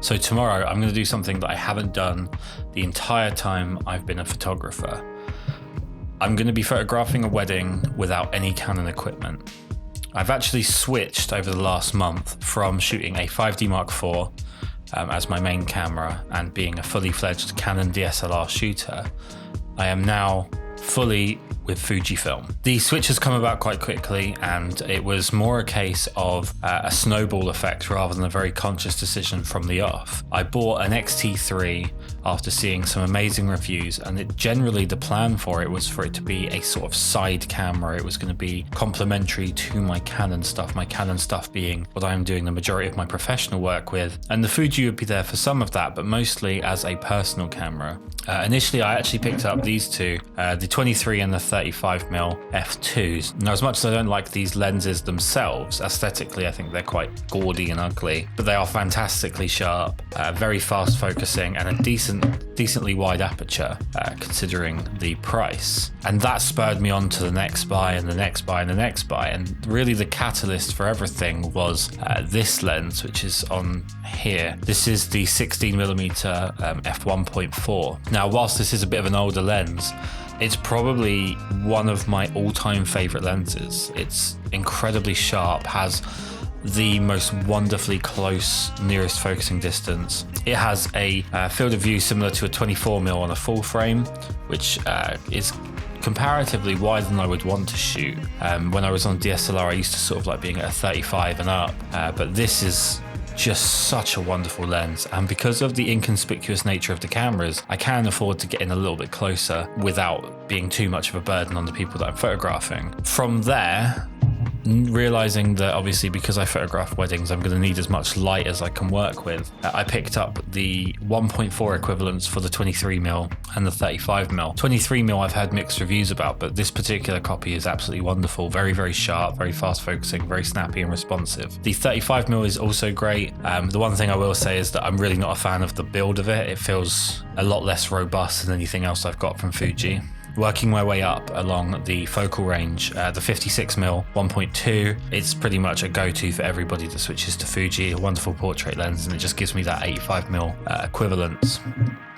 So tomorrow I'm going to do something that I haven't done the entire time I've been a photographer. I'm going to be photographing a wedding without any Canon equipment. I've actually switched over the last month from shooting a 5D Mark IV as my main camera and being a fully fledged Canon DSLR shooter. I am now fully with Fujifilm. The switch has come about quite quickly, and it was more a case of a snowball effect rather than a very conscious decision from the off. I bought an X-T3 after seeing some amazing reviews, and the plan for it was for it to be a sort of side camera. It was going to be complementary to my Canon stuff being what I'm doing the majority of my professional work with, and the Fuji would be there for some of that, but mostly as a personal camera. Initially I actually picked up these two, the 23 and the 35mm f2s. Now, as much as I don't like these lenses themselves, aesthetically I think they're quite gaudy and ugly, but they are fantastically sharp, very fast focusing, and a decently wide aperture considering the price. And that spurred me on to the next buy and the next buy and the next buy, and really the catalyst for everything was this lens, which is on here. This is the 16mm f1.4. Now, whilst this is a bit of an older lens, it's probably one of my all-time favorite lenses. It's incredibly sharp, has the most wonderfully close nearest focusing distance. It has a field of view similar to a 24mm on a full frame, which is comparatively wider than I would want to shoot. When I was on DSLR, I used to sort of like being at a 35 and up, but this is just such a wonderful lens, and because of the inconspicuous nature of the cameras, I can afford to get in a little bit closer without being too much of a burden on the people that I'm photographing. From there, realizing that obviously because I photograph weddings, I'm going to need as much light as I can work with, I picked up the 1.4 equivalents for the 23mm and the 35mm. 23mm I've heard mixed reviews about, but this particular copy is absolutely wonderful. Very, very sharp, very fast focusing, very snappy and responsive. The 35mm is also great. The one thing I will say is that I'm really not a fan of the build of it. It feels a lot less robust than anything else I've got from Fuji. Working my way up along the focal range, the 56mm 1.2, it's pretty much a go-to for everybody that switches to Fuji. A wonderful portrait lens, and it just gives me that 85mm equivalence.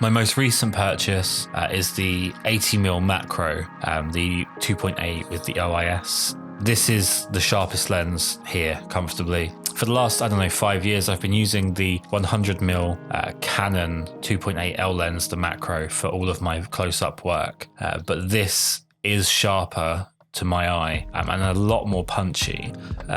My most recent purchase is the 80mm macro, the 2.8 with the OIS. This is the sharpest lens here, comfortably. For the last, 5 years, I've been using the 100mm Canon 2.8L lens, the macro, for all of my close-up work. But this is sharper to my eye and a lot more punchy.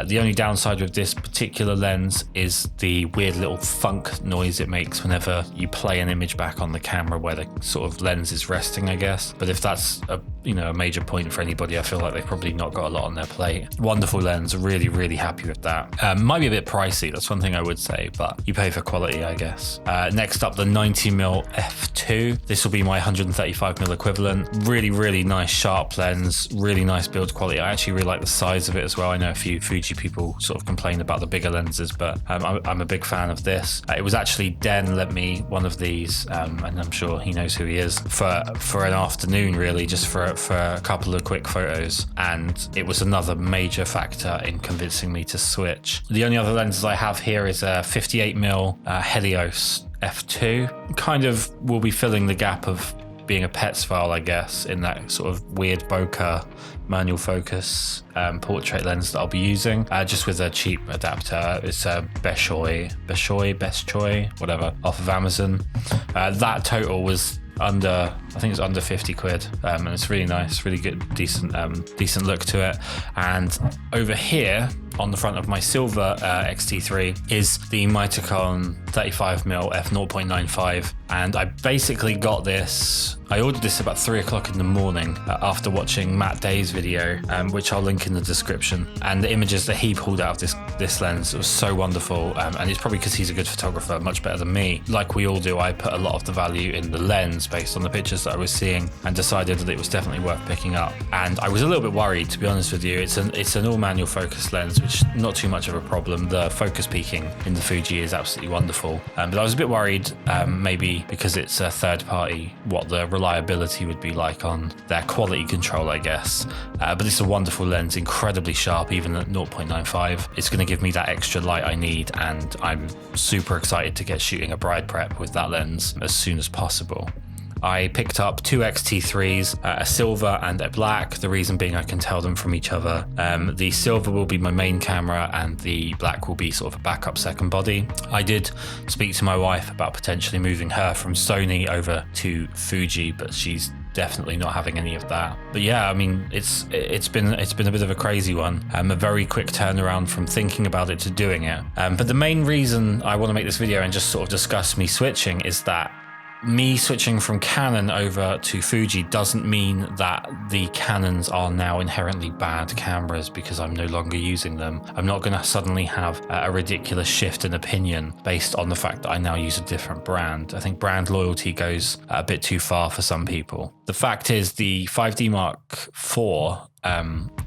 The only downside with this particular lens is the weird little thunk noise it makes whenever you play an image back on the camera where the sort of lens is resting, I guess. But if that's a major point for anybody, I feel like they've probably not got a lot on their plate. Wonderful lens, really, really happy with that. Might be a bit pricey, that's one thing I would say, but you pay for quality, I guess. Next up, the 90mm f2. This will be my 135mm equivalent. Really, really nice sharp lens, really nice build quality. I actually really like the size of it as well. I know a few Fuji people sort of complain about the bigger lenses, but I'm a big fan of this. It was actually Den lent me one of these, and I'm sure he knows who he is, for an afternoon, really, just for a couple of quick photos, and it was another major factor in convincing me to switch. The only other lenses I have here is a 58mm Helios f2. Kind of will be filling the gap of being a pets file, I guess, in that sort of weird bokeh manual focus portrait lens that I'll be using, just with a cheap adapter. It's a Best Choy, whatever, off of Amazon. That total was under 50 quid, and it's really nice, really good, decent look to it. And over here on the front of my silver X-T3 is the Mitacon 35mm f0.95, and I basically got this. I ordered this about 3 o'clock in the morning after watching Matt Day's video, which I'll link in the description. And the images that he pulled out of this lens was so wonderful, and it's probably because he's a good photographer, much better than me. Like we all do, I put a lot of the value in the lens based on the pictures that I was seeing, and decided that it was definitely worth picking up. And I was a little bit worried, to be honest with you. It's an all manual focus lens, which not too much of a problem. The focus peaking in the Fuji is absolutely wonderful, but I was a bit worried, maybe because it's a third party, what the reliability would be like on their quality control, I guess. But it's a wonderful lens, incredibly sharp, even at 0.95. It's going to give me that extra light I need, and I'm super excited to get shooting a bride prep with that lens as soon as possible. I picked up two X-T3s, a silver and a black, the reason being I can tell them from each other. The silver will be my main camera and the black will be sort of a backup second body. I did speak to my wife about potentially moving her from Sony over to Fuji, but she's definitely not having any of that. But yeah, I mean, it's been a bit of a crazy one. A very quick turnaround from thinking about it to doing it. But the main reason I want to make this video and just sort of discuss me switching is that me switching from Canon over to Fuji doesn't mean that the Canons are now inherently bad cameras because I'm no longer using them. I'm not going to suddenly have a ridiculous shift in opinion based on the fact that I now use a different brand. I think brand loyalty goes a bit too far for some people. The fact is the 5D Mark IV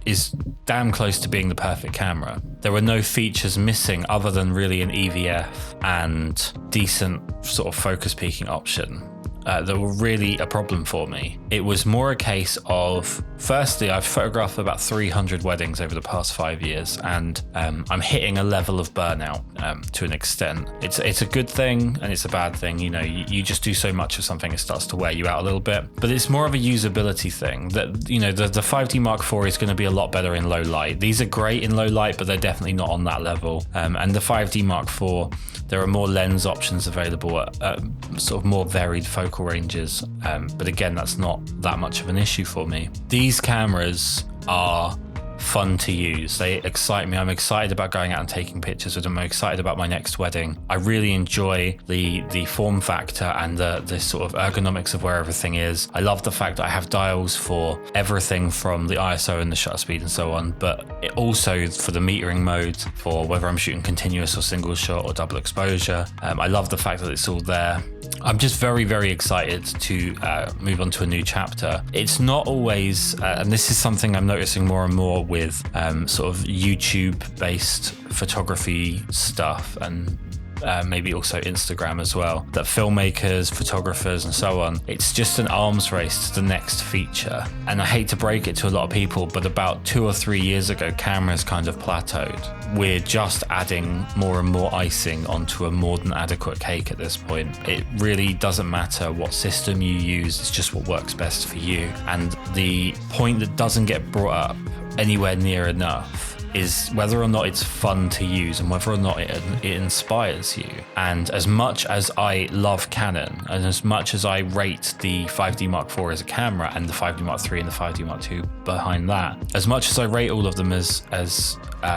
is damn close to being the perfect camera. There were no features missing other than really an EVF and decent sort of focus peaking option that were really a problem for me. It was more a case of, firstly, I've photographed about 300 weddings over the past 5 years, and I'm hitting a level of burnout to an extent. It's a good thing and it's a bad thing. You know, you just do so much of something, it starts to wear you out a little bit. But it's more of a usability thing that, you know, the 5D Mark IV is going to be a lot better in low light. These are great in low light, but they're definitely not on that level. And the 5D Mark IV, there are more lens options available at sort of more varied focal ranges. But again, that's not that much of an issue for me. These cameras are fun to use. They excite me. I'm excited about going out and taking pictures with them. I'm excited about my next wedding. I really enjoy the form factor and the sort of ergonomics of where everything is. I love the fact that I have dials for everything from the ISO and the shutter speed and so on, but it also for the metering mode for whether I'm shooting continuous or single shot or double exposure. I love the fact that it's all there. I'm just very, very excited to move on to a new chapter. It's not always, and this is something I'm noticing more and more with sort of YouTube-based photography stuff and maybe also Instagram as well, that filmmakers, photographers and so on, it's just an arms race to the next feature. And I hate to break it to a lot of people, but about 2 or 3 years ago, cameras kind of plateaued. We're just adding more and more icing onto a more than adequate cake at this point. It really doesn't matter what system you use, it's just what works best for you. And the point that doesn't get brought up anywhere near enough is whether or not it's fun to use and whether or not it inspires you. And as much as I love Canon and as much as I rate the 5D Mark IV as a camera and the 5D Mark III and the 5D Mark II behind that, as much as I rate all of them as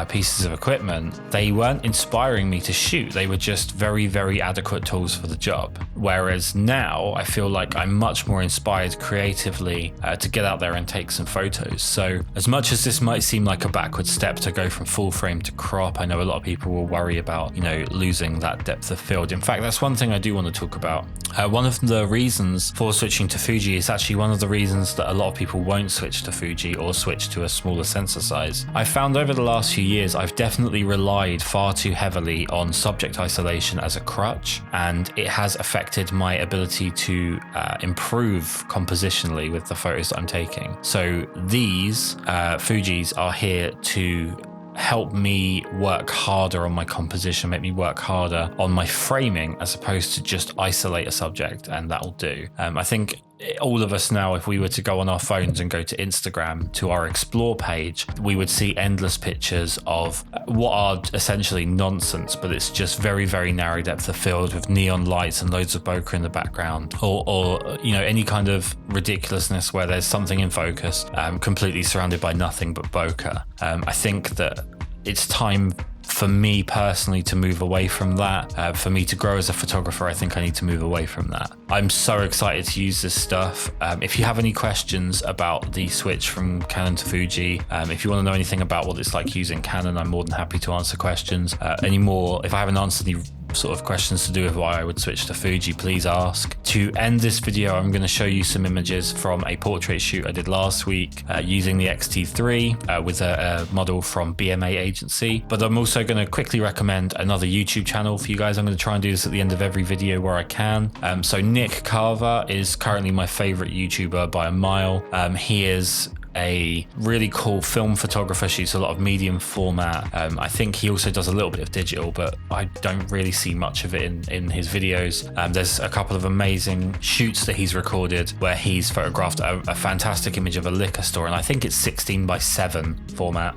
pieces of equipment, they weren't inspiring me to shoot. They were just very, very adequate tools for the job. Whereas now I feel like I'm much more inspired creatively to get out there and take some photos. So as much as this might seem like a backward step to go from full frame to crop, I know a lot of people will worry about, you know, losing that depth of field. In fact, that's one thing I do want to talk about. One of the reasons for switching to Fuji is actually one of the reasons that a lot of people won't switch to Fuji or switch to a smaller sensor size. I found over the last few years, I've definitely relied far too heavily on subject isolation as a crutch, and it has affected my ability to improve compositionally with the photos that I'm taking. So these Fujis are here to help me work harder on my composition, make me work harder on my framing as opposed to just isolate a subject and that'll do. I think all of us now, if we were to go on our phones and go to Instagram to our explore page, we would see endless pictures of what are essentially nonsense, but it's just very, very narrow depth of field with neon lights and loads of bokeh in the background, or you know, any kind of ridiculousness where there's something in focus completely surrounded by nothing but bokeh. I think that it's time for me personally to move away from that. For me to grow as a photographer, I think I need to move away from that. I'm so excited to use this stuff. If you have any questions about the switch from Canon to Fuji, if you want to know anything about what it's like using Canon, I'm more than happy to answer questions. If I haven't answered any sort of questions to do with why I would switch to Fuji, please ask. To end this video, I'm going to show you some images from a portrait shoot I did last week using the X-T3 with a model from BMA agency. But I'm also going to quickly recommend another YouTube channel for you guys. I'm going to try and do this at the end of every video where I can. So Kris Karl is currently my favorite YouTuber by a mile. He is a really cool film photographer, shoots a lot of medium format. I think he also does a little bit of digital, but I don't really see much of it in his videos. There's a couple of amazing shoots that he's recorded where he's photographed a fantastic image of a liquor store, and I think it's 16:7 format,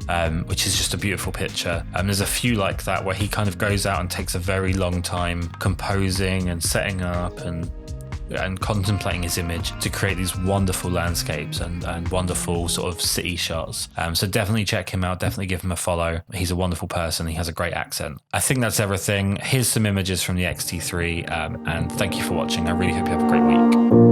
which is just a beautiful picture. There's a few like that where he kind of goes out and takes a very long time composing and setting up and contemplating his image to create these wonderful landscapes and wonderful sort of city shots. So definitely check him out, definitely give him a follow. He's a wonderful person, he has a great accent. I think that's everything. Here's some images from the X-T3, and thank you for watching. I really hope you have a great week.